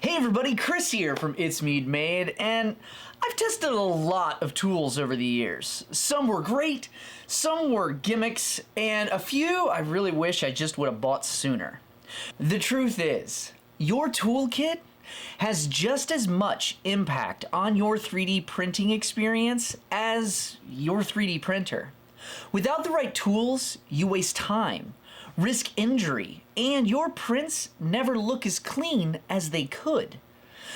Hey everybody, Chris here from It's Mead Made, and I've tested a lot of tools over the years. Some were great, some were gimmicks, and a few I really wish I just would have bought sooner. The truth is, your toolkit has just as much impact on your 3D printing experience as your 3D printer. Without the right tools, you waste time, risk injury, and your prints never look as clean as they could.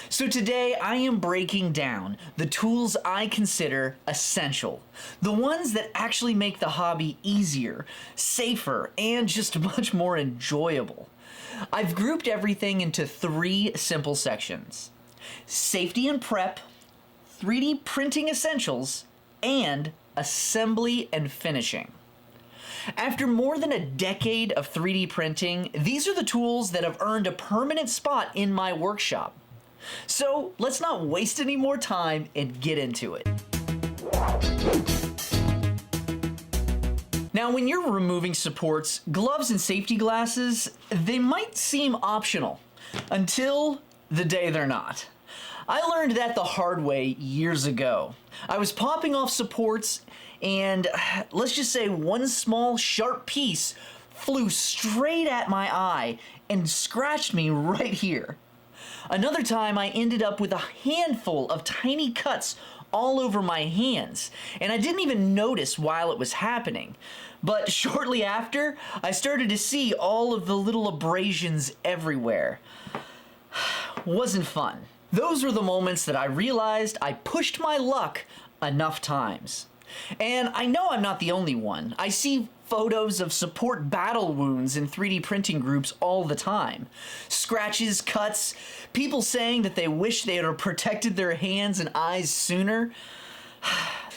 So today I am breaking down the tools I consider essential, the ones that actually make the hobby easier, safer, and just much more enjoyable. I've grouped everything into 3 simple sections: safety and prep, 3D printing essentials, and assembly and finishing. After more than a decade of 3D printing, these are the tools that have earned a permanent spot in my workshop. So let's not waste any more time and get into it. Now, when you're removing supports, gloves and safety glasses, they might seem optional until the day they're not. I learned that the hard way years ago. I was popping off supports and let's just say one small sharp piece flew straight at my eye and scratched me right here. Another time I ended up with a handful of tiny cuts all over my hands, and I didn't even notice while it was happening. But shortly after, I started to see all of the little abrasions everywhere. Wasn't fun. Those were the moments that I realized I pushed my luck enough times. And I know I'm not the only one. I see photos of support battle wounds in 3D printing groups all the time. Scratches, cuts, people saying that they wish they had protected their hands and eyes sooner.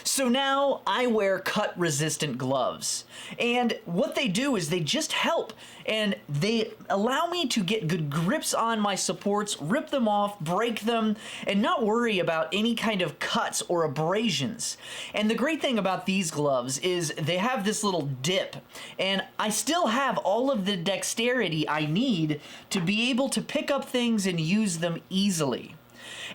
So now I wear cut-resistant gloves, and what they do is they just help, and they allow me to get good grips on my supports, rip them off, break them, and not worry about any kind of cuts or abrasions. And the great thing about these gloves is they have this little dip, and I still have all of the dexterity I need to be able to pick up things and use them easily.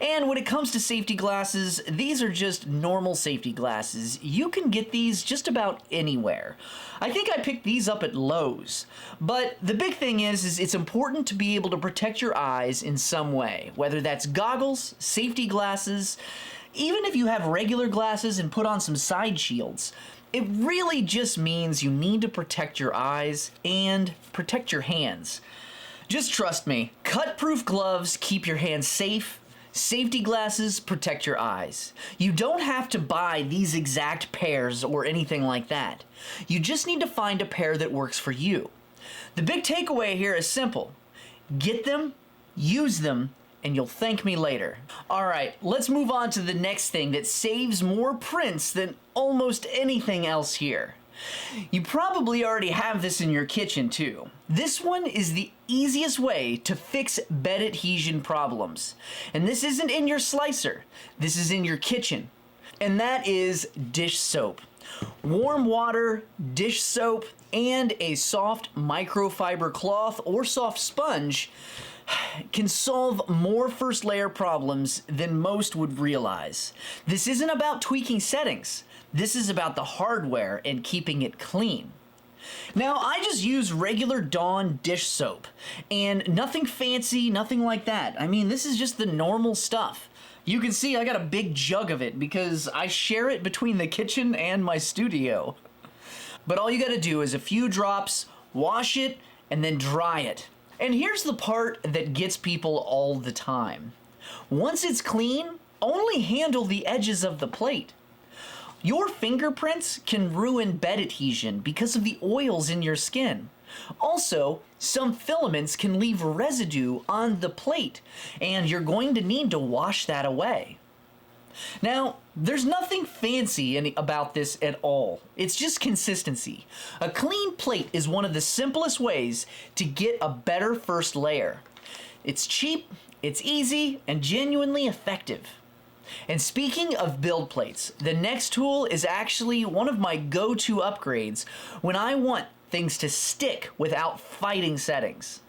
And when it comes to safety glasses, these are just normal safety glasses. You can get these just about anywhere. I think I picked these up at Lowe's. But the big thing is it's important to be able to protect your eyes in some way, whether that's goggles, safety glasses, even if you have regular glasses and put on some side shields. It really just means you need to protect your eyes and protect your hands. Just trust me, cut-proof gloves keep your hands safe. Safety glasses protect your eyes. You don't have to buy these exact pairs or anything like that. You just need to find a pair that works for you. The big takeaway here is simple. Get them, use them, and you'll thank me later. Alright, let's move on to the next thing that saves more prints than almost anything else here. You probably already have this in your kitchen too. This one is the easiest way to fix bed adhesion problems. And this isn't in your slicer, this is in your kitchen. And that is dish soap. Warm water, dish soap, and a soft microfiber cloth or soft sponge can solve more first layer problems than most would realize. This isn't about tweaking settings. This is about the hardware and keeping it clean. Now, I just use regular Dawn dish soap, and nothing fancy, nothing like that. I mean, this is just the normal stuff. You can see I got a big jug of it because I share it between the kitchen and my studio. But all you gotta do is a few drops, wash it, and then dry it. And here's the part that gets people all the time. Once it's clean, only handle the edges of the plate. Your fingerprints can ruin bed adhesion because of the oils in your skin. Also, some filaments can leave residue on the plate, and you're going to need to wash that away. Now, there's nothing fancy about this at all. It's just consistency. A clean plate is one of the simplest ways to get a better first layer. It's cheap, it's easy, and genuinely effective. And speaking of build plates, the next tool is actually one of my go-to upgrades when I want things to stick without fighting settings.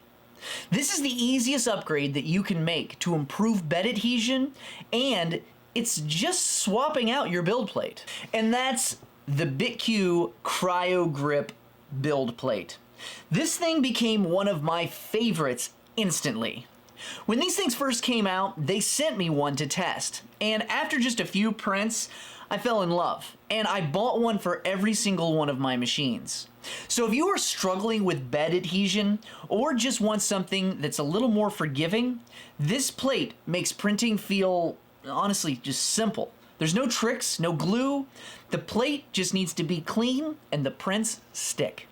This is the easiest upgrade that you can make to improve bed adhesion, and it's just swapping out your build plate. And that's the BitQ Cryo Grip build plate. This thing became one of my favorites instantly. When these things first came out, they sent me one to test, and after just a few prints, I fell in love, and I bought one for every single one of my machines. So if you are struggling with bed adhesion, or just want something that's a little more forgiving, this plate makes printing feel, honestly, just simple. There's no tricks, no glue. The plate just needs to be clean, and the prints stick.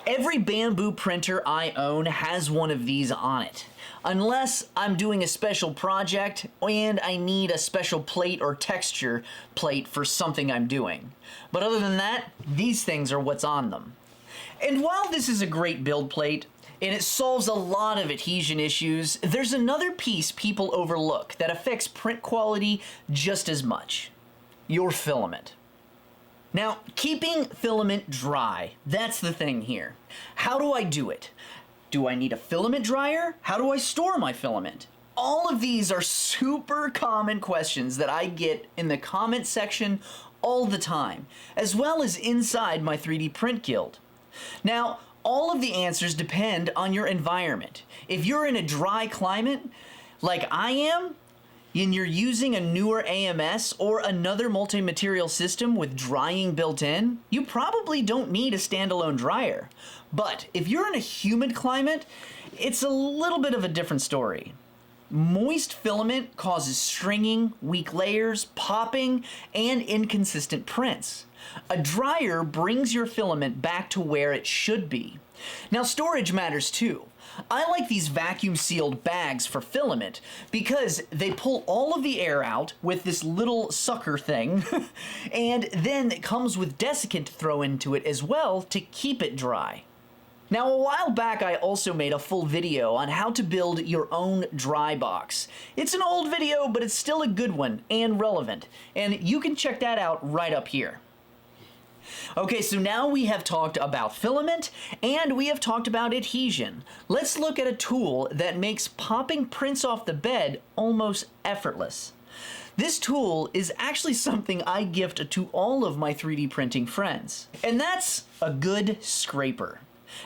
Every bamboo printer I own has one of these on it, unless I'm doing a special project and I need a special plate or texture plate for something I'm doing. But other than that, these things are what's on them. And while this is a great build plate, and it solves a lot of adhesion issues, there's another piece people overlook that affects print quality just as much: your filament. Now, keeping filament dry, that's the thing here. How do I do it? Do I need a filament dryer? How do I store my filament? All of these are super common questions that I get in the comment section all the time, as well as inside my 3D Print Guild. Now, all of the answers depend on your environment. If you're in a dry climate, like I am, and you're using a newer AMS or another multi-material system with drying built in, you probably don't need a standalone dryer. But if you're in a humid climate, it's a little bit of a different story. Moist filament causes stringing, weak layers, popping, and inconsistent prints. A dryer brings your filament back to where it should be. Now, storage matters too. I like these vacuum sealed bags for filament because they pull all of the air out with this little sucker thing and then it comes with desiccant to throw into it as well to keep it dry. Now, a while back I also made a full video on how to build your own dry box. It's an old video, but it's still a good one and relevant, and you can check that out right up here. Okay, so now we have talked about filament and we have talked about adhesion. Let's look at a tool that makes popping prints off the bed almost effortless. This tool is actually something I gift to all of my 3D printing friends, and that's a good scraper.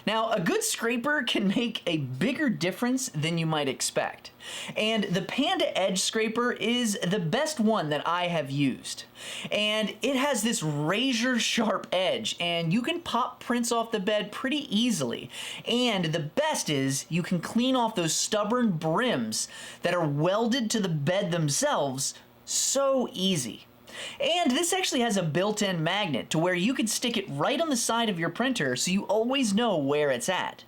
Now, a good scraper can make a bigger difference than you might expect, and the Panda Edge scraper is the best one that I have used. And it has this razor sharp edge, and you can pop prints off the bed pretty easily. And the best is you can clean off those stubborn brims that are welded to the bed themselves so easy. And this actually has a built-in magnet to where you can stick it right on the side of your printer so you always know where it's at.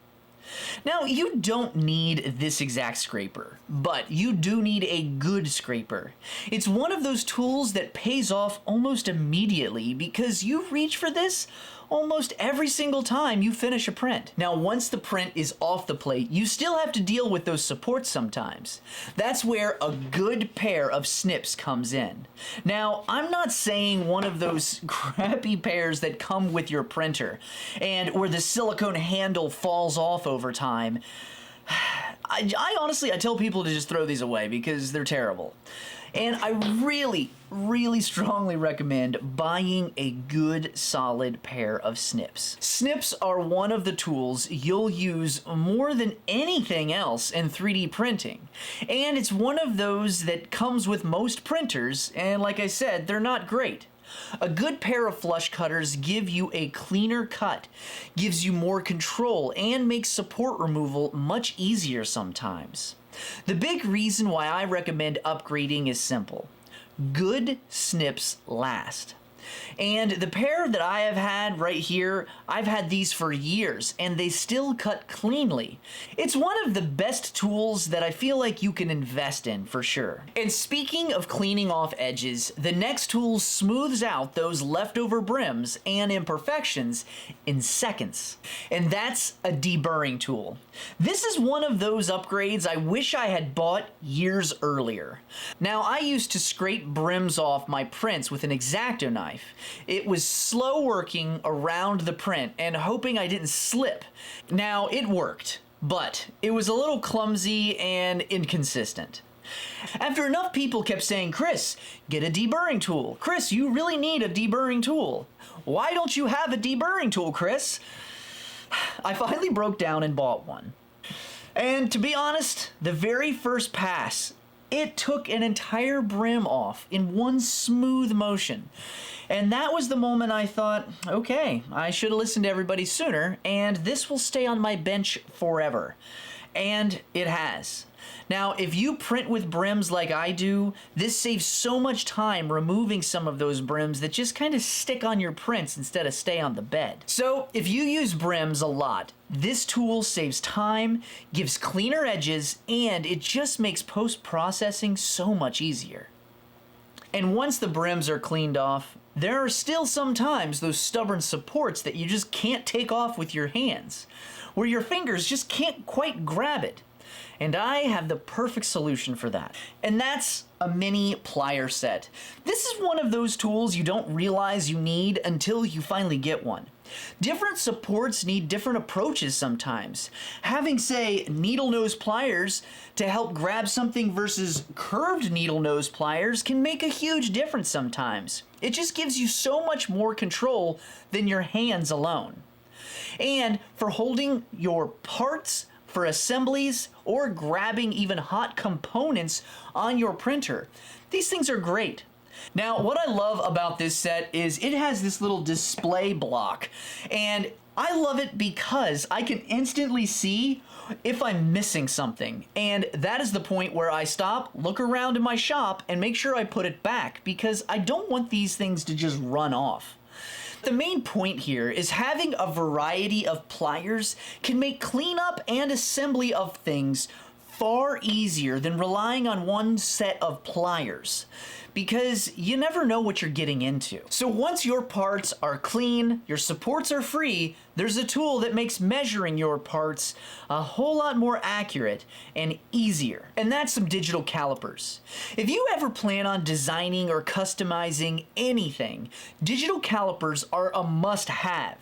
Now, you don't need this exact scraper, but you do need a good scraper. It's one of those tools that pays off almost immediately because you reach for this almost every single time you finish a print. Now, once the print is off the plate, you still have to deal with those supports sometimes. That's where a good pair of snips comes in. Now, I'm not saying one of those crappy pairs that come with your printer and where the silicone handle falls off over time. I honestly tell people to just throw these away because they're terrible. And I really strongly recommend buying a good solid pair of snips. Snips are one of the tools you'll use more than anything else in 3D printing. And it's one of those that comes with most printers, and like I said, they're not great. A good pair of flush cutters give you a cleaner cut, gives you more control, and makes support removal much easier sometimes. The big reason why I recommend upgrading is simple. Good snips last. And the pair that I have had right here, I've had these for years and they still cut cleanly. It's one of the best tools that I feel like you can invest in for sure. And speaking of cleaning off edges, the next tool smooths out those leftover brims and imperfections in seconds. And that's a deburring tool. This is one of those upgrades I wish I had bought years earlier. Now, I used to scrape brims off my prints with an X-Acto knife. It was slow working around the print and hoping I didn't slip. Now, it worked, but it was a little clumsy and inconsistent. After enough people kept saying, Chris, get a deburring tool. Chris, you really need a deburring tool. Why don't you have a deburring tool, Chris? I finally broke down and bought one. And to be honest, the very first pass, it took an entire brim off in one smooth motion. And that was the moment I thought, okay, I should have listened to everybody sooner, and this will stay on my bench forever. And it has. Now, if you print with brims like I do, this saves so much time removing some of those brims that just kind of stick on your prints instead of stay on the bed. So, if you use brims a lot, this tool saves time, gives cleaner edges, and it just makes post-processing so much easier. And once the brims are cleaned off, there are still sometimes those stubborn supports that you just can't take off with your hands, where your fingers just can't quite grab it. And I have the perfect solution for that. And that's a mini plier set. This is one of those tools you don't realize you need until you finally get one. Different supports need different approaches sometimes. Having, say, needle nose pliers to help grab something versus curved needle nose pliers can make a huge difference sometimes. It just gives you so much more control than your hands alone. And for holding your parts, for assemblies, or grabbing even hot components on your printer, these things are great. Now, what I love about this set is it has this little display block, and I love it because I can instantly see if I'm missing something, and that is the point where I stop, look around in my shop, and make sure I put it back, because I don't want these things to just run off. The main point here is having a variety of pliers can make cleanup and assembly of things far easier than relying on one set of pliers, because you never know what you're getting into. So once your parts are clean, your supports are free, there's a tool that makes measuring your parts a whole lot more accurate and easier. And that's some digital calipers. If you ever plan on designing or customizing anything, digital calipers are a must-have.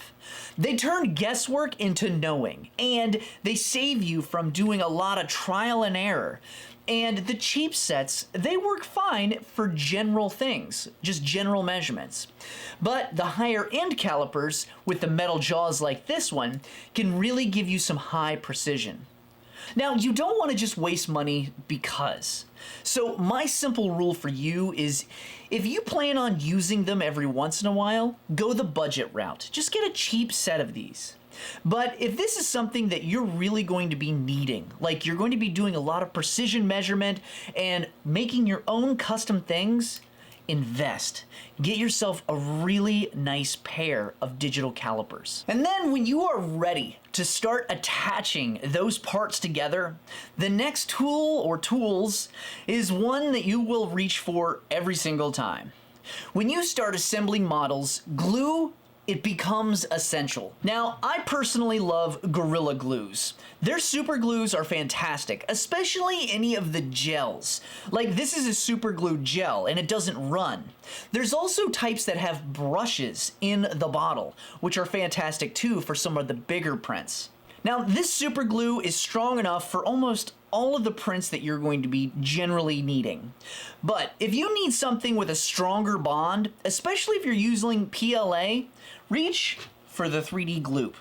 They turn guesswork into knowing, and they save you from doing a lot of trial and error. And the cheap sets, they work fine for general things, just general measurements. But the higher end calipers with the metal jaws like this one can really give you some high precision. Now, you don't want to just waste money because. So my simple rule for you is, if you plan on using them every once in a while, go the budget route. Just get a cheap set of these. But if this is something that you're really going to be needing, like you're going to be doing a lot of precision measurement and making your own custom things, invest. Get yourself a really nice pair of digital calipers. And then when you are ready to start attaching those parts together, the next tool or tools is one that you will reach for every single time. When you start assembling models, glue, it becomes essential. Now, I personally love Gorilla Glues. Their super glues are fantastic, especially any of the gels. Like, this is a super glue gel and it doesn't run. There's also types that have brushes in the bottle, which are fantastic too for some of the bigger prints. Now, this super glue is strong enough for almost all of the prints that you're going to be generally needing. But if you need something with a stronger bond, especially if you're using PLA, reach for the 3D Gloop.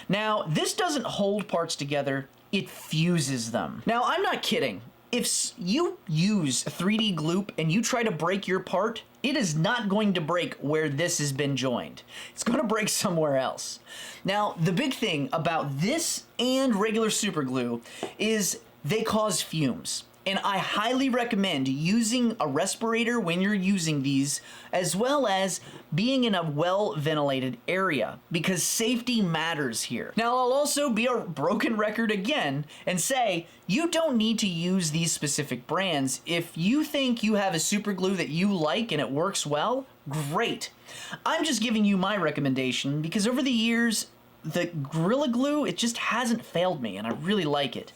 Now, this doesn't hold parts together, it fuses them. Now, I'm not kidding. If you use 3D Gloop and you try to break your part, it is not going to break where this has been joined. It's going to break somewhere else. Now, the big thing about this and regular super glue is they cause fumes. And I highly recommend using a respirator when you're using these, as well as being in a well-ventilated area, because safety matters here. Now, I'll also be a broken record again and say, you don't need to use these specific brands. If you think you have a super glue that you like and it works well, great. I'm just giving you my recommendation because over the years, the Gorilla Glue, it just hasn't failed me and I really like it.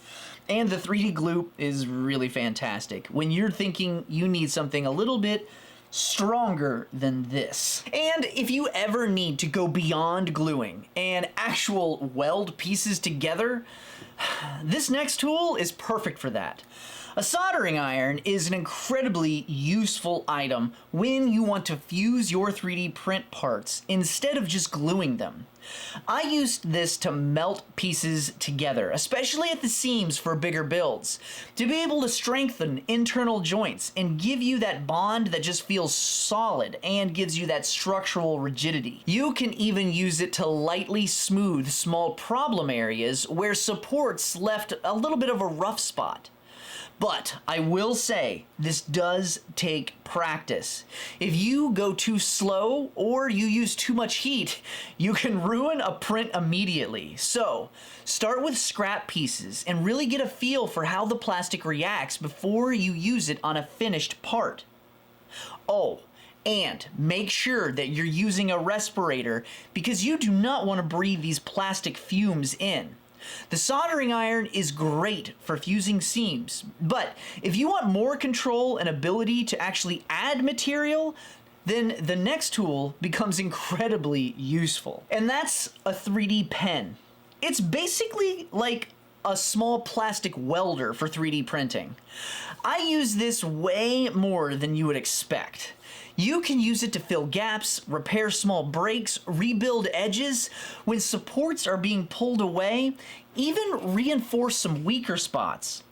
And the 3D Gloop is really fantastic when you're thinking you need something a little bit stronger than this. And if you ever need to go beyond gluing and actual weld pieces together, This next tool is perfect for that. A soldering iron is an incredibly useful item when you want to fuse your 3D print parts instead of just gluing them. I used this to melt pieces together, especially at the seams for bigger builds, to be able to strengthen internal joints and give you that bond that just feels solid and gives you that structural rigidity. You can even use it to lightly smooth small problem areas where supports left a little bit of a rough spot. But I will say, this does take practice. If you go too slow or you use too much heat, you can ruin a print immediately. So, start with scrap pieces and really get a feel for how the plastic reacts before you use it on a finished part. Oh, and make sure that you're using a respirator because you do not want to breathe these plastic fumes in. The soldering iron is great for fusing seams, but if you want more control and ability to actually add material, then the next tool becomes incredibly useful. And that's a 3D pen. It's basically like a small plastic welder for 3D printing. I use this way more than you would expect. You can use it to fill gaps, repair small breaks, rebuild edges when supports are being pulled away, even reinforce some weaker spots.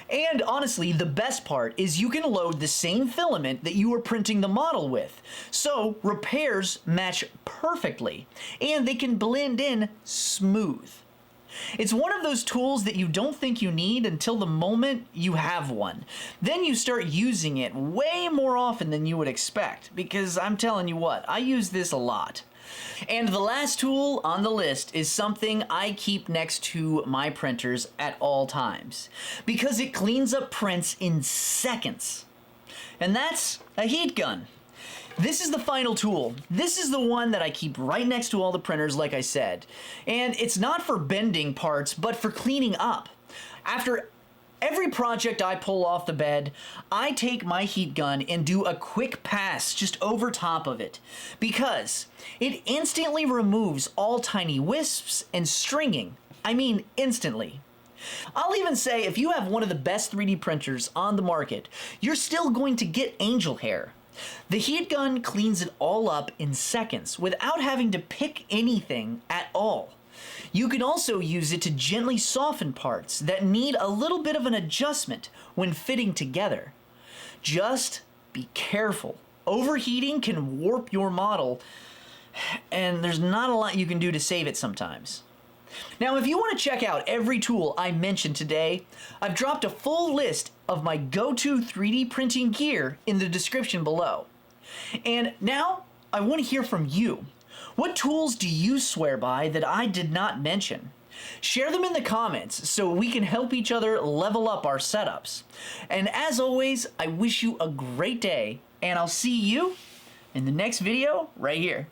And honestly, the best part is you can load the same filament that you are printing the model with, so repairs match perfectly, and they can blend in smooth. It's one of those tools that you don't think you need until the moment you have one. Then you start using it way more often than you would expect, because I'm telling you what, I use this a lot. And the last tool on the list is something I keep next to my printers at all times, because it cleans up prints in seconds. And that's a heat gun. This is the final tool. This is the one that I keep right next to all the printers, like I said. And it's not for bending parts, but for cleaning up. After every project I pull off the bed, I take my heat gun and do a quick pass just over top of it, because it instantly removes all tiny wisps and stringing. I mean, instantly. I'll even say if you have one of the best 3D printers on the market, you're still going to get angel hair. The heat gun cleans it all up in seconds without having to pick anything at all. You can also use it to gently soften parts that need a little bit of an adjustment when fitting together. Just be careful. Overheating can warp your model, and there's not a lot you can do to save it sometimes. Now, if you want to check out every tool I mentioned today, I've dropped a full list of my go-to 3D printing gear in the description below. And now, I want to hear from you. What tools do you swear by that I did not mention? Share them in the comments so we can help each other level up our setups. And as always, I wish you a great day, and I'll see you in the next video right here.